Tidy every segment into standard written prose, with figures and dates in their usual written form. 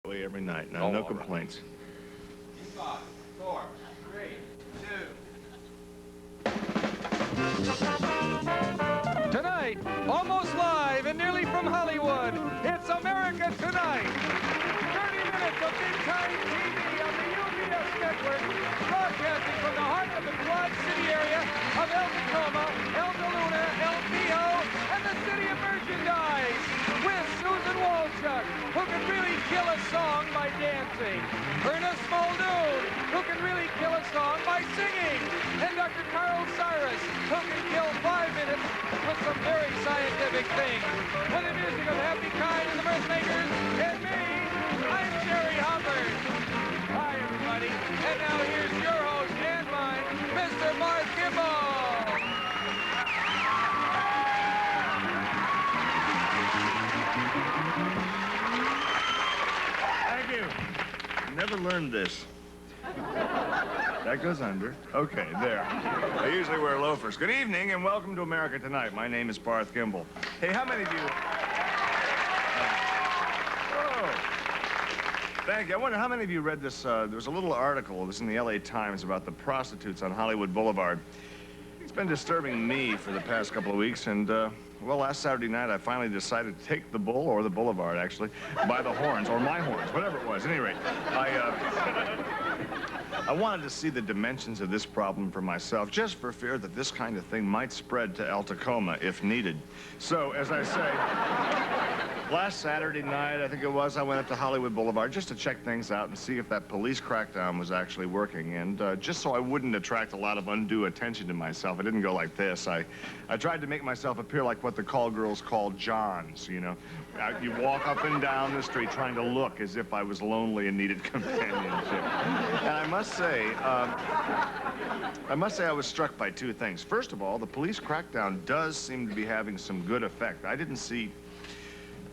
Every night. Now, no complaints. 5, 4, 3, 2. Tonight, almost live and nearly from Hollywood, it's America Tonight. 30 minutes of big-time TV on the UBS network, broadcasting from the heart of the Quad City area of El Tacoma, El Galuna, El Pio, and the city of merchandise, with Susan Walchuk, who can really kill a song by dancing, Ernest Muldoon, who can really kill a song by singing, and Dr. Carl Cyrus, who can kill 5 minutes with some very scientific things. With the music of Happy Kind and the Mirthmakers, and me, I'm Jerry Hubbard. Hi, everybody. And now here's your host and mine, Mr. Mark Kimball. Thank you. Never learned this. That goes under. Okay, there. I usually wear loafers. Good evening and welcome to America Tonight. My name is Barth Kimball. Hey, how many of you... Oh. Thank you. I wonder how many of you read this, there was a little article, this in the LA Times, about the prostitutes on Hollywood Boulevard. It's been disturbing me for the past couple of weeks, and, well, last Saturday night, I finally decided to take the bull, or the boulevard, actually, by the horns, or my horns, whatever it was. At any rate, I wanted to see the dimensions of this problem for myself, just for fear that this kind of thing might spread to El Tacoma if needed. So, as I say, last Saturday night, I think it was, I went up to Hollywood Boulevard just to check things out and see if that police crackdown was actually working. And just so I wouldn't attract a lot of undue attention to myself, I didn't go like this. I tried to make myself appear like what the call girls call Johns, you know. You walk up and down the street trying to look as if I was lonely and needed companionship. And I must say I was struck by two things. First of all, the police crackdown does seem to be having some good effect. I didn't see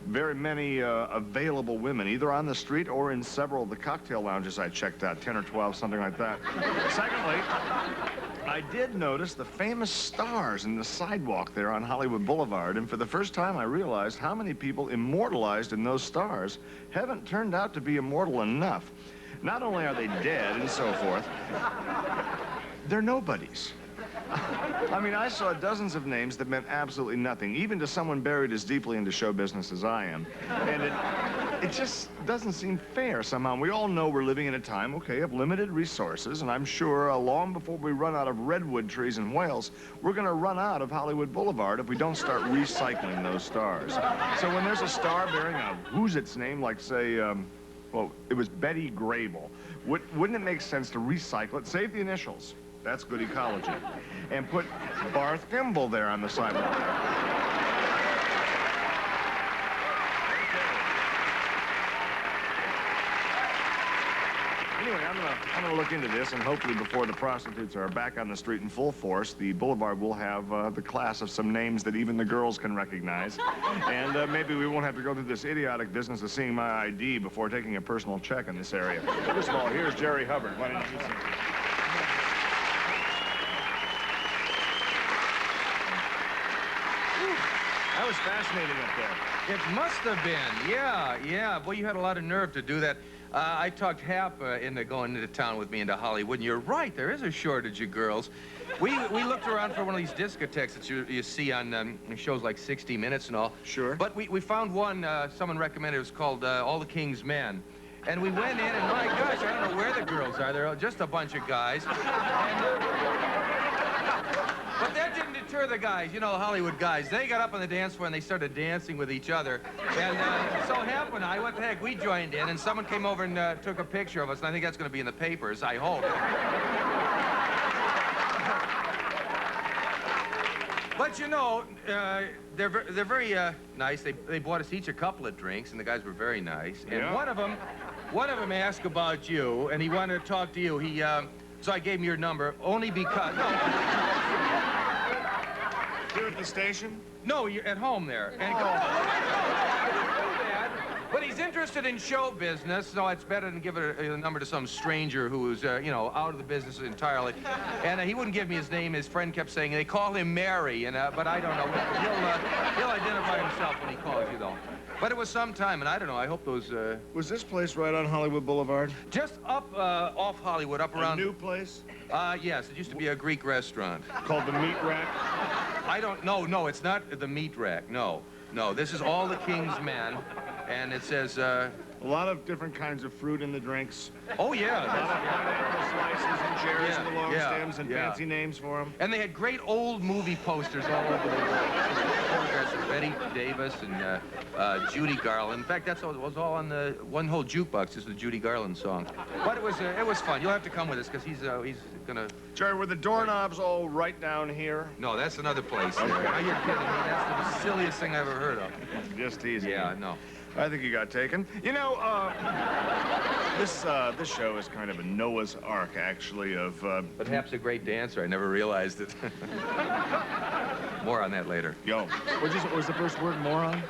very many available women, either on the street or in several of the cocktail lounges I checked out, 10 or 12, something like that. Secondly, I did notice the famous stars in the sidewalk there on Hollywood Boulevard, and for the first time I realized how many people immortalized in those stars haven't turned out to be immortal enough. Not only are they dead and so forth, they're nobodies. I mean, I saw dozens of names that meant absolutely nothing, even to someone buried as deeply into show business as I am. And it just doesn't seem fair somehow. We all know we're living in a time, okay, of limited resources, and I'm sure long before we run out of redwood trees in Wales, we're going to run out of Hollywood Boulevard if we don't start recycling those stars. So when there's a star bearing a who's its name, like, say, well, it was Betty Grable, wouldn't it make sense to recycle it, save the initials? That's good ecology. And put Barth Kimball there on the sidewalk. Anyway, I'm gonna look into this, and hopefully before the prostitutes are back on the street in full force, the boulevard will have the class of some names that even the girls can recognize. And maybe we won't have to go through this idiotic business of seeing my ID before taking a personal check in this area. First of all, here's Jerry Hubbard. Why don't you sing? That was fascinating up there. It must have been, yeah. Boy, you had a lot of nerve to do that. I talked Hap into going into town with me into Hollywood, and you're right, there is a shortage of girls. We looked around for one of these discotheques that you see on shows like 60 Minutes and all. Sure. But we found one someone recommended. It was called All the King's Men. And we went in, and my gosh, I don't know where the girls are. They're just a bunch of guys. But that didn't deter the guys, you know, Hollywood guys. They got up on the dance floor and they started dancing with each other. And so Hap and I, what the heck, we joined in, and someone came over and took a picture of us, and I think that's going to be in the papers, I hope. But, you know, they're very nice. They bought us each a couple of drinks, and the guys were very nice. And yeah. one of them asked about you, and he wanted to talk to you. So I gave him your number, only because... No. Here at the station? No, you're at home there. And he goes, I wouldn't do that. But he's interested in show business, so it's better than give a number to some stranger who's, you know, out of the business entirely. And he wouldn't give me his name. His friend kept saying they call him Mary, and but I don't know. He'll identify himself when he calls you, though. But it was some time, and I don't know, I hope those, Was this place right on Hollywood Boulevard? just up, off Hollywood, up A around... new place? Yes, it used to be a Greek restaurant. Called the Meat Rack? I don't, no, it's not the Meat Rack, no. No, this is All the King's Men, and it says, A lot of different kinds of fruit in the drinks. oh, yeah, A lot of pineapple slices and cherries Yeah, and the long yeah, stems and yeah. fancy names for them. and they had great old movie posters all over the photographs of Betty Davis and Judy Garland. In fact, that's all, it was all on the one whole jukebox, just the Judy Garland song. But it was fun. You'll have to come with us, because he's gonna... Jerry, were the doorknobs all right down here? No, that's another place there. Are you kidding me? That's the silliest thing I've ever heard of. Just teasing. Yeah, no. I think you got taken. You know, this show is kind of a Noah's Ark, actually, of... But Hap's a great dancer. I never realized it. More on that later. Yo, what was the first word, moron?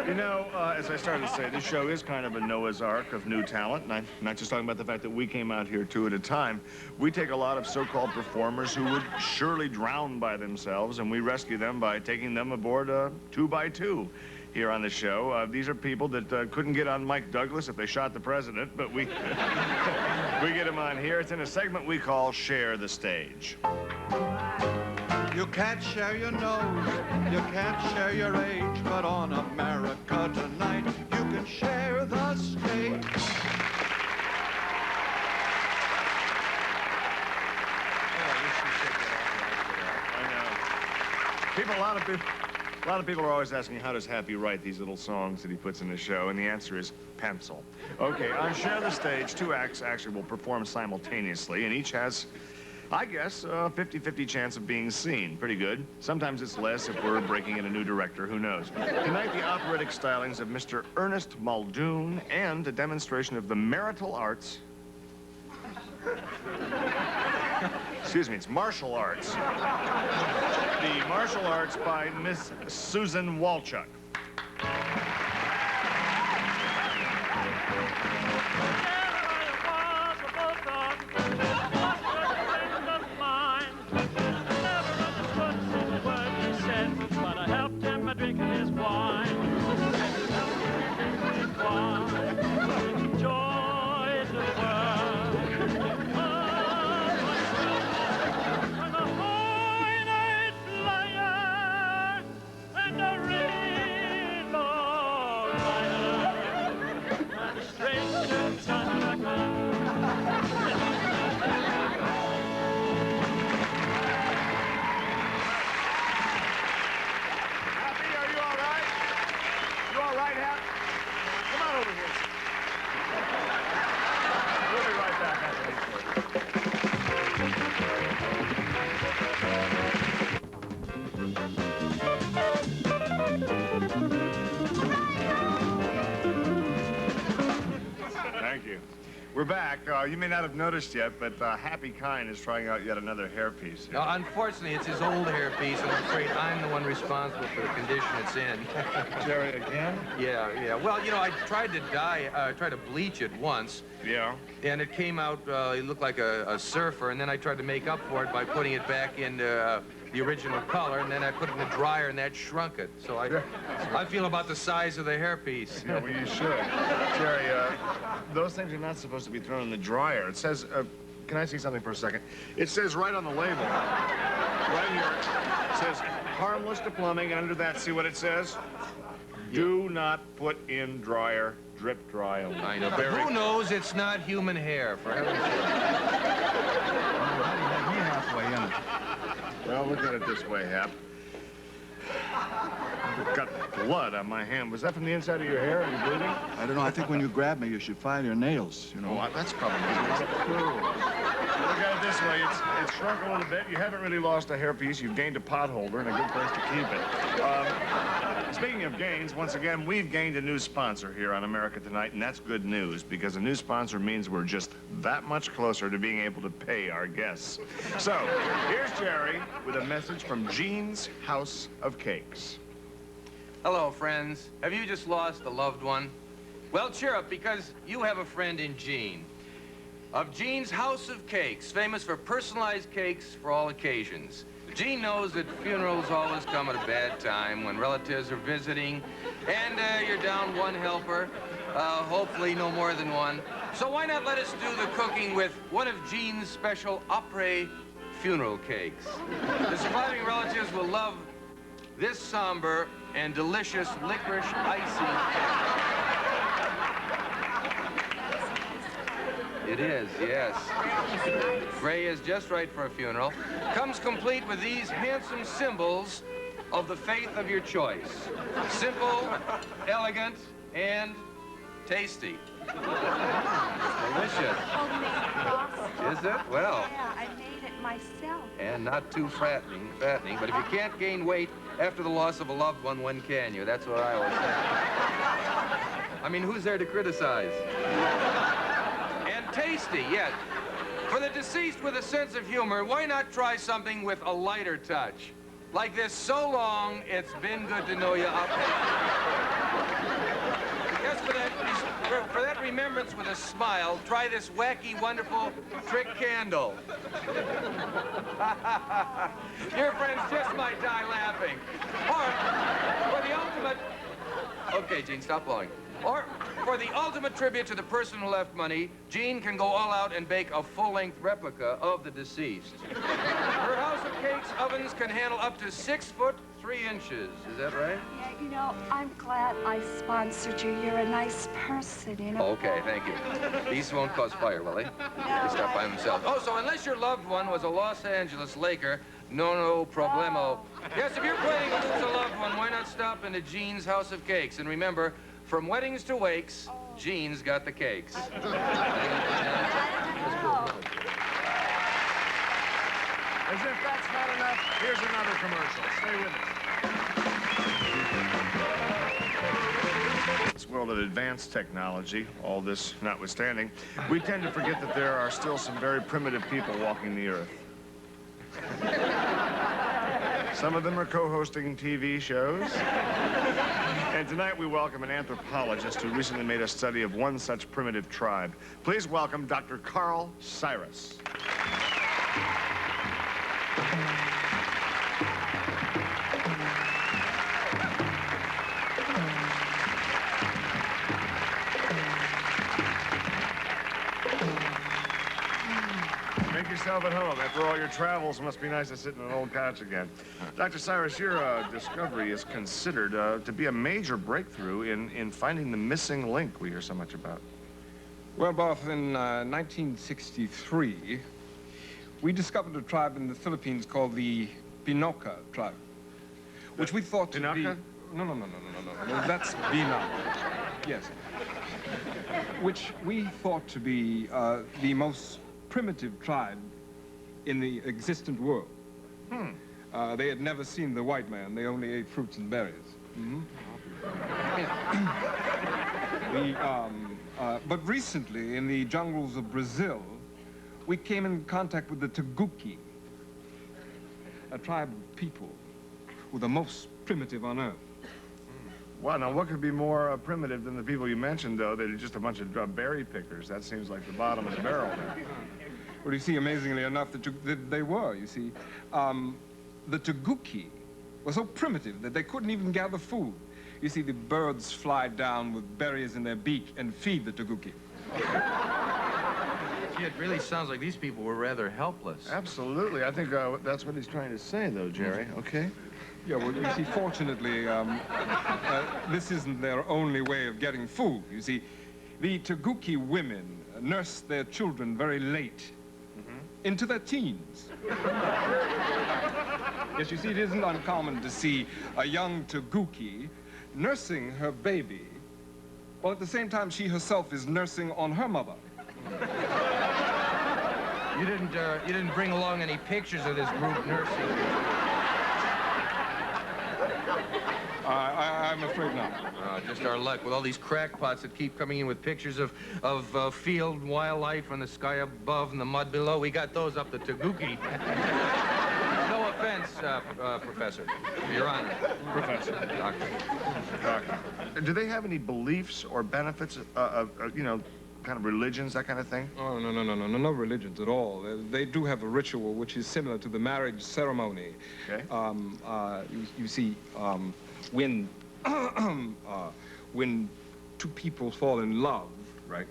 You know, as I started to say, this show is kind of a Noah's Ark of new talent, and I'm not just talking about the fact that we came out here two at a time. We take a lot of so-called performers who would surely drown by themselves, and we rescue them by taking them aboard 2 by 2 here on the show. These are people that couldn't get on Mike Douglas if they shot the president, but we, we get them on here. It's in a segment we call Share the Stage. You can't share your nose, you can't share your age, but on America Tonight, you can share the stage. I know. A lot of people are always asking, how does Happy write these little songs that he puts in the show? And the answer is pencil. Okay, on Share the Stage, 2 acts actually will perform simultaneously, and each has, I guess, a 50-50 chance of being seen. Pretty good. Sometimes it's less if we're breaking in a new director, who knows. Tonight, the operatic stylings of Mr. Ernest Muldoon and a demonstration of the marital arts. Excuse me, it's martial arts. The martial arts by Miss Susan Walchuk. Thank you. We're back. You may not have noticed yet, but Happy Kine is trying out yet another hairpiece. No, unfortunately, it's his old hairpiece, and I'm afraid I'm the one responsible for the condition it's in. Jerry, again? Yeah. Well, you know, I tried to tried to bleach it once. Yeah. And it came out, it looked like a surfer, and then I tried to make up for it by putting it back in the original color, and then I put it in the dryer, and that shrunk it. So I feel about the size of the hairpiece. Yeah, well, you should. Jerry, those things are not supposed to be thrown in the dryer. It says, can I see something for a second? It says right on the label, right here, it says harmless to plumbing, and under that, see what it says? Yeah. Do not put in dryer, drip dry only. I know, but who knows it's not human hair, for heaven's sake. Me halfway in it. Well, look at it this way, Hap. I've got blood on my hand. Was that from the inside of your hair? Are you bleeding? I don't know, I think when you grab me, you should file your nails, you know. Oh, that's probably cool. Look at it this way. It's shrunk a little bit. You haven't really lost a hairpiece. You've gained a potholder and a good place to keep it. Speaking of gains, once again, we've gained a new sponsor here on America Tonight, and that's good news, because a new sponsor means we're just that much closer to being able to pay our guests. So, here's Jerry with a message from Jean's House of Cakes. Hello, friends. Have you just lost a loved one? Well, cheer up, because you have a friend in Jean. Of Jean's House of Cakes, famous for personalized cakes for all occasions. Gene knows that funerals always come at a bad time when relatives are visiting and you're down one helper, hopefully no more than one. So why not let us do the cooking with one of Gene's special après funeral cakes? The surviving relatives will love this somber and delicious licorice icing. It is, yes. Gray is just right for a funeral. Comes complete with these handsome symbols of the faith of your choice. Simple, elegant, and tasty. Delicious. Is it? Well. Yeah, I made it myself. And not too fattening. But if you can't gain weight after the loss of a loved one, when can you? That's what I always say. I mean, who's there to criticize? And tasty, yet. For the deceased with a sense of humor, why not try something with a lighter touch? Like this, so long, it's been good to know you up. Yes, for that remembrance with a smile, try this wacky, wonderful trick candle. Your friends just might die laughing. Or, for the ultimate... Okay, Gene, stop blowing. Or, for the ultimate tribute to the person who left money, Gene can go all out and bake a full-length replica of the deceased. Her house of cakes ovens can handle up to 6 foot 3 inches. Is that right? Yeah, you know, I'm glad I sponsored you. You're a nice person, you know. Okay, thank you. These won't cause fire, will they? They stop by themselves. Oh, so unless your loved one was a Los Angeles Laker, no problemo. Yes, if you're planning to lose a loved one, why not stop into Gene's House of Cakes? And remember, from weddings to wakes, Gene's got the cakes. As if that's not enough, here's another commercial. Stay with us. This world of advanced technology, all this notwithstanding, we tend to forget that there are still some very primitive people walking the earth. Some of them are co-hosting TV shows. And tonight we welcome an anthropologist who recently made a study of one such primitive tribe. Please welcome Dr. Carl Cyrus. Make yourself at home. After all your travels, it must be nice to sit in an old couch again. Dr. Cyrus, your discovery is considered to be a major breakthrough in finding the missing link we hear so much about. Well, Both, in 1963, we discovered a tribe in the Philippines called the Binoca tribe, which we thought to be... Binoca? No. That's Binoca. Yes. Which we thought to be the most primitive tribe in the existent world. They had never seen the white man. They only ate fruits and berries. But recently, in the jungles of Brazil, we came in contact with the Taguki, a tribe of people who are the most primitive on Earth. Wow, now what could be more primitive than the people you mentioned, though? They're just a bunch of berry pickers. That seems like the bottom of the barrel there. Well, you see, amazingly enough, that they were, you see. The Taguki were so primitive that they couldn't even gather food. You see, the birds fly down with berries in their beak and feed the Taguki. Gee, it really sounds like these people were rather helpless. Absolutely. I think that's what he's trying to say, though, Jerry. Okay? Yeah, well, you see, fortunately, this isn't their only way of getting food. You see, the Taguki women nurse their children very late, into their teens. Yes, you see, it isn't uncommon to see a young Taguki nursing her baby, while at the same time she herself is nursing on her mother. You didn't bring along any pictures of this group nursing. I'm afraid not. Just our luck with all these crackpots that keep coming in with pictures of field wildlife and the sky above and the mud below. We got those up the Taguki. No offense, Professor. Your Honor. Professor. Doctor. Do they have any beliefs or benefits, kind of religions, that kind of thing? Oh, no religions at all. They do have a ritual which is similar to the marriage ceremony. Okay. You see, when when two people fall in love, Right.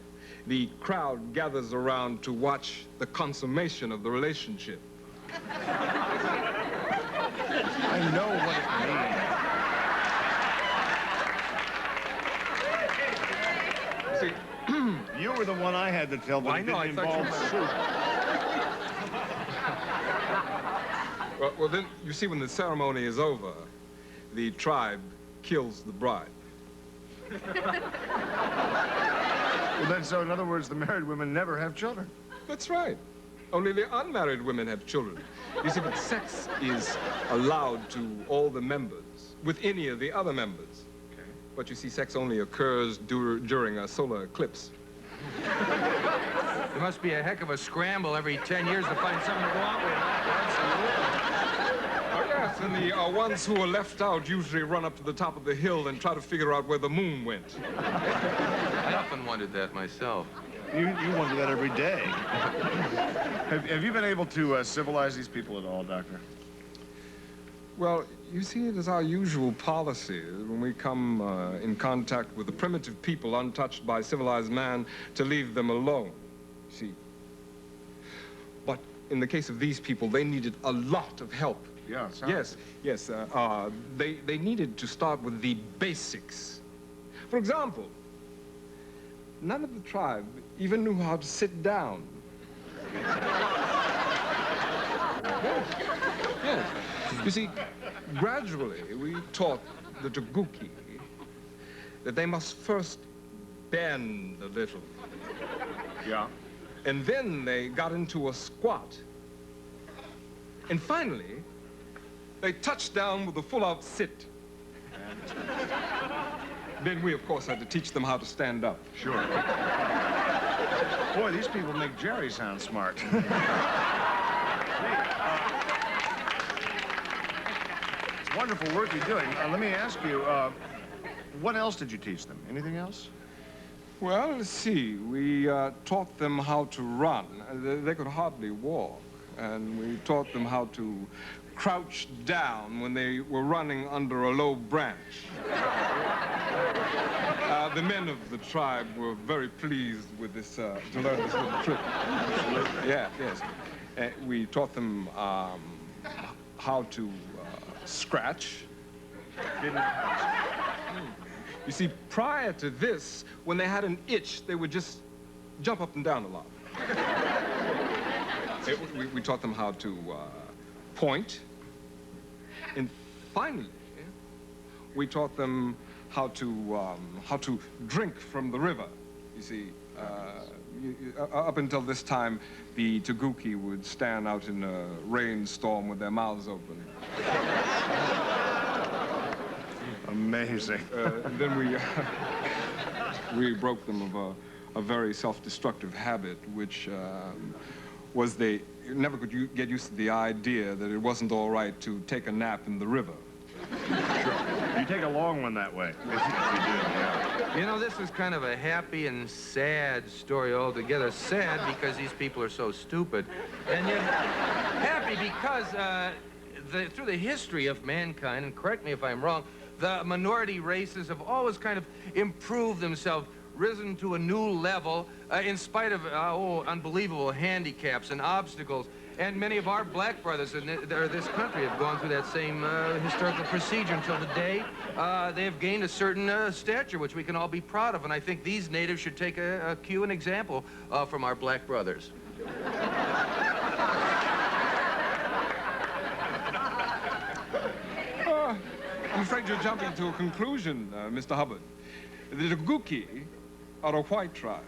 the crowd gathers around to watch the consummation of the relationship. I know what it means. You see, You were the one I had to tell, but I it know, didn't I thought involve soup. well, then, you see, when the ceremony is over, the tribe kills the bride. Well, then, so in other words, the married women never have children. That's right. Only the unmarried women have children. You see, but sex is allowed to all the members, with any of the other members. Okay. But you see, sex only occurs during a solar eclipse. There must be a heck of a scramble every 10 years to find someone to go out with. Oh, yes, and the ones who are left out usually run up to the top of the hill and try to figure out where the moon went. I often wondered that myself. You wonder that every day. Have you been able to civilize these people at all, Doctor? Well, you see, it is our usual policy when we come in contact with the primitive people untouched by civilized man to leave them alone, see. But in the case of these people, they needed a lot of help. Yeah, it sounds Yes. They needed to start with the basics. For example, none of the tribe even knew how to sit down. Yes. You see, gradually we taught the Taguki that they must first bend a little. Yeah. And then they got into a squat. And finally, they touched down with a full-out sit. Then we, of course, had to teach them how to stand up. Sure. Boy, these people make Jerry sound smart. It's wonderful work you're doing. Let me ask you, what else did you teach them? Anything else? Well, let's see. We taught them how to run. They could hardly walk. And we taught them how to crouch down when they were running under a low branch. The men of the tribe were very pleased with this, to learn this little trick. Yeah, yes. We taught them how to scratch. You see, prior to this, when they had an itch, they would just jump up and down a lot. We taught them how to point. And finally, we taught them how to drink from the river. You see, up until this time, the Taguki would stand out in a rainstorm with their mouths open. Amazing. And then we broke them of a very self-destructive habit, which was they never could get used to the idea that it wasn't all right to take a nap in the river. Sure. You take a long one that way. Yes, you do, yeah. You know, this is kind of a happy and sad story altogether. Sad because these people are so stupid. And yet happy because through the history of mankind, and correct me if I'm wrong, the minority races have always kind of improved themselves, risen to a new level in spite of unbelievable handicaps and obstacles. And many of our black brothers in this country have gone through that same historical procedure until today. They have gained a certain stature, which we can all be proud of. And I think these natives should take a cue and example from our black brothers. I'm afraid you're jumping to a conclusion, Mr. Hubbard. The Taguki are a white tribe.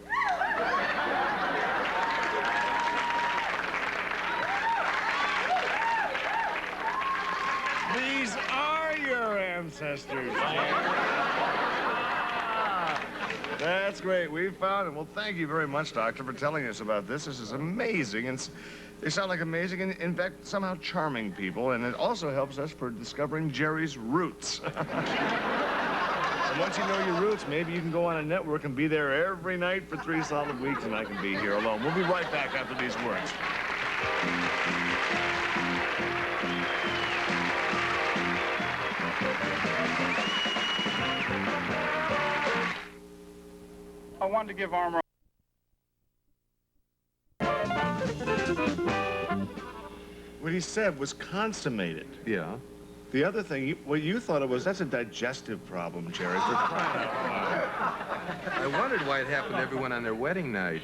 These are your ancestors, That's great. We found it. Well, thank you very much, Doctor, for telling us about this. This is amazing. And they sound like amazing and, in fact, somehow charming people. And it also helps us for discovering Jerry's roots. And once you know your roots, maybe you can go on a network and be there every night for 3 solid weeks, and I can be here alone. We'll be right back after these words. I wanted to give Armour. What he said was consummated. Yeah. The other thing, what you thought it was, that's a digestive problem, Jerry. For crying out loud. I wondered why it happened to everyone on their wedding night.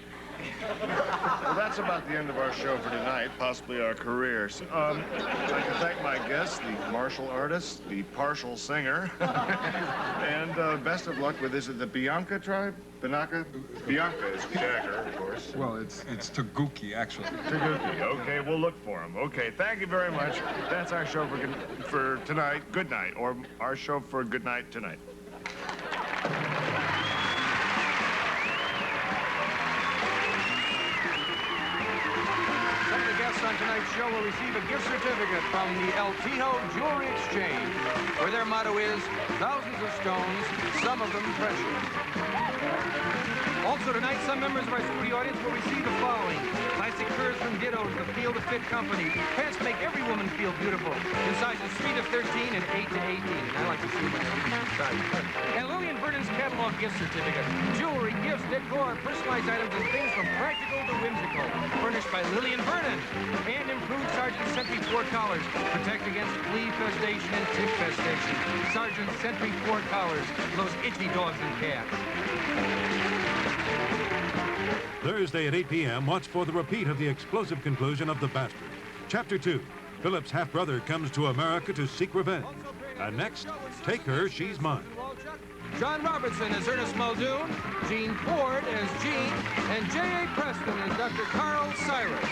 Well, that's about the end of our show for tonight, possibly our careers. I'd like to thank my guests, the martial artist, the partial singer, and best of luck with, is it the Bianca tribe? Bianca is the dagger, of course. Well, it's Taguki, actually. Taguki. Okay, we'll look for him. Okay, thank you very much. That's our show for tonight. Good night, or our show for Good Night Tonight. On tonight's show will receive a gift certificate from the El Tijo Jewelry Exchange, where their motto is, thousands of stones, some of them precious. Also tonight, some members of our studio audience will receive the following: classic furs from Ditto's, the Feel to Fit Company. Pants make every woman feel beautiful in sizes 3 to 13 and 8 to 18. And I like to see my size. And Lillian Vernon's catalog gift certificate. Jewelry, gifts, decor, personalized items, and things from practical to whimsical. Furnished by Lillian Vernon. And improved Sergeant Sentry 4 collars. Protect against flea festation and tick festation. Sergeant Sentry 4 collars. Those itchy dogs and cats. Thursday at 8 p.m., watch for the repeat of the explosive conclusion of The Bastard. Chapter 2, Philip's half-brother comes to America to seek revenge. And next, Take Her, She's Mine. John Robertson as Ernest Muldoon, Gene Ford as Gene, and J.A. Preston as Dr. Carl Cyrus.